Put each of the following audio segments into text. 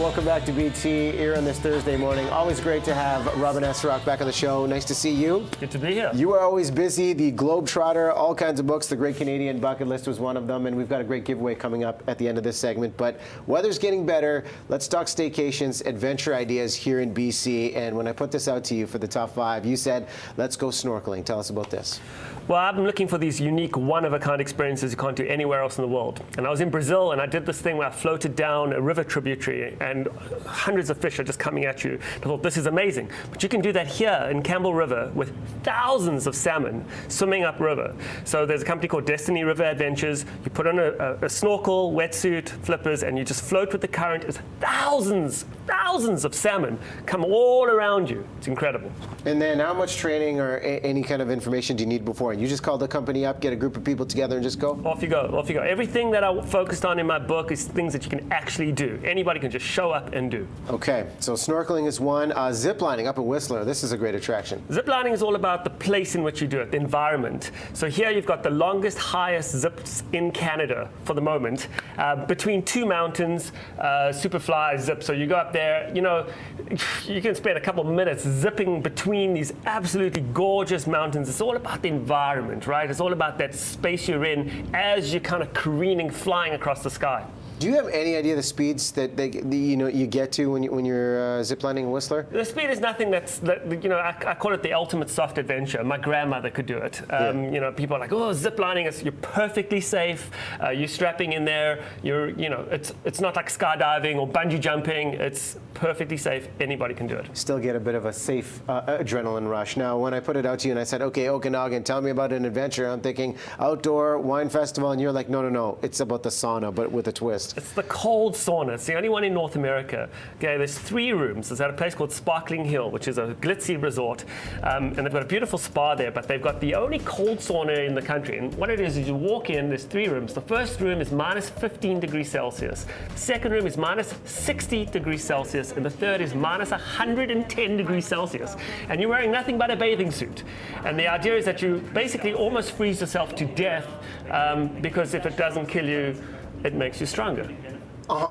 Welcome back to BT here on this Thursday morning. Always great to have Robin Esrock back on the show. Nice to see you. Good to be here. You are always busy, the Globetrotter, all kinds of books. The Great Canadian Bucket List was one of them, and we've got a great giveaway coming up at the end of this segment. But weather's getting better. Let's talk staycations, adventure ideas here in BC. And when I put this out to you for the top 5, you said, let's go snorkeling. Tell us about this. Well, I've been looking for these unique, one-of-a-kind experiences you can't do anywhere else in the world. And I was in Brazil, and I did this thing where I floated down a river tributary, and hundreds of fish are just coming at you. I thought, this is amazing. But you can do that here in Campbell River with thousands of salmon swimming upriver. So there's a company called Destiny River Adventures. You put on a snorkel, wetsuit, flippers, and you just float with the current. It's thousands of salmon come all around you. It's incredible. And then how much training or any kind of information do you need before? You just call the company up, get a group of people together, and just go? Off you go, off you go. Everything that I focused on in my book is things that you can actually do. Anybody can just show up and do. Okay, so snorkeling is one. Zip lining up in Whistler, this is a great attraction. Zip lining is all about the place in which you do it, the environment. So here you've got the longest, highest zips in Canada for the moment, between two mountains, Superfly zip. So you go up there, you know, you can spend a couple of minutes zipping between these absolutely gorgeous mountains. It's all about the environment, right? It's all about that space you're in as you're kind of careening, flying across the sky. Do you have any idea the speeds that you get to when you're ziplining in Whistler? The speed is nothing I call it the ultimate soft adventure. My grandmother could do it. You know, people are like, oh, ziplining, you're perfectly safe. You're strapping in there. It's not like skydiving or bungee jumping. It's perfectly safe. Anybody can do it. Still get a bit of a safe adrenaline rush. Now, when I put it out to you and I said, okay, Okanagan, tell me about an adventure, I'm thinking outdoor wine festival, and you're like, no, it's about the sauna, but with a twist. It's the cold sauna. It's the only one in North America. Okay, there's 3 rooms. It's at a place called Sparkling Hill, which is a glitzy resort. And they've got a beautiful spa there, but they've got the only cold sauna in the country. And what it is you walk in, there's 3 rooms. The first room is minus 15 degrees Celsius. The second room is minus 60 degrees Celsius. And the third is minus 110 degrees Celsius. And you're wearing nothing but a bathing suit. And the idea is that you basically almost freeze yourself to death because if it doesn't kill you, it makes you stronger.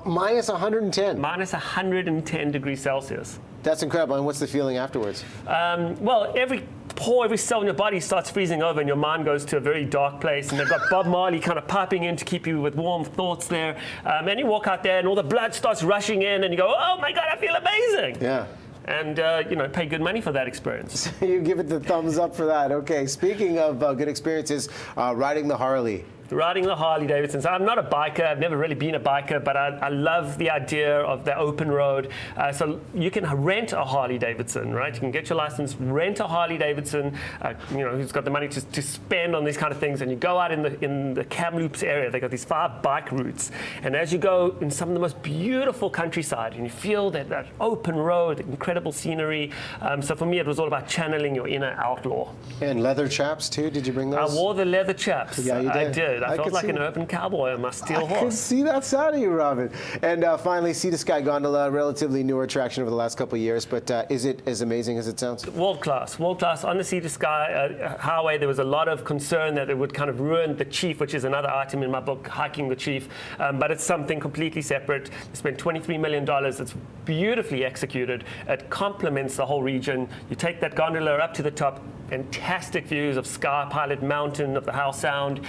Minus 110? Minus 110 degrees Celsius. That's incredible. And what's the feeling afterwards? Well, every pore, every cell in your body starts freezing over and your mind goes to a very dark place. And they've got Bob Marley kind of piping in to keep you with warm thoughts there. And you walk out there and all the blood starts rushing in and you go, oh my God, I feel amazing. Yeah. And, pay good money for that experience. You give it the thumbs up for that. Okay, speaking of good experiences, riding the Harley. Riding the Harley Davidson. So I'm not a biker. I've never really been a biker, but I love the idea of the open road. So you can rent a Harley Davidson, right? You can get your license, rent a Harley Davidson, who's got the money to spend on these kind of things. And you go out in the Kamloops area. They've got these 5 bike routes. And as you go in some of the most beautiful countryside, and you feel that open road, incredible scenery. So for me, it was all about channeling your inner outlaw. And leather chaps, too? Did you bring those? I wore the leather chaps. Yeah, you did. I did. I felt like an urban cowboy on my steel horse. I can see that side of you, Robin. And finally, Sea to Sky Gondola, relatively newer attraction over the last couple of years, but is it as amazing as it sounds? World class. On the Sea to Sky highway, there was a lot of concern that it would kind of ruin the Chief, which is another item in my book, Hiking the Chief, but it's something completely separate. We spent $23 million. It's beautifully executed. It complements the whole region. You take that gondola up to the top, fantastic views of Sky Pilot Mountain, of the Howe Sound.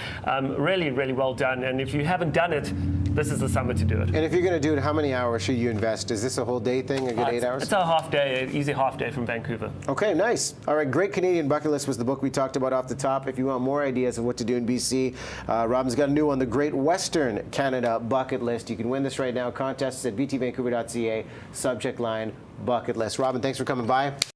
Really, really well done. And if you haven't done it, this is the summer to do it. And if you're going to do it, how many hours should you invest? Is this a whole day thing, a good 8 hours? It's a half day, an easy half day from Vancouver. Okay, nice. All right, Great Canadian Bucket List was the book we talked about off the top. If you want more ideas of what to do in BC, Robin's got a new one, the Great Western Canada Bucket List. You can win this right now. Contests at btvancouver.ca, subject line, bucket list. Robin, thanks for coming by.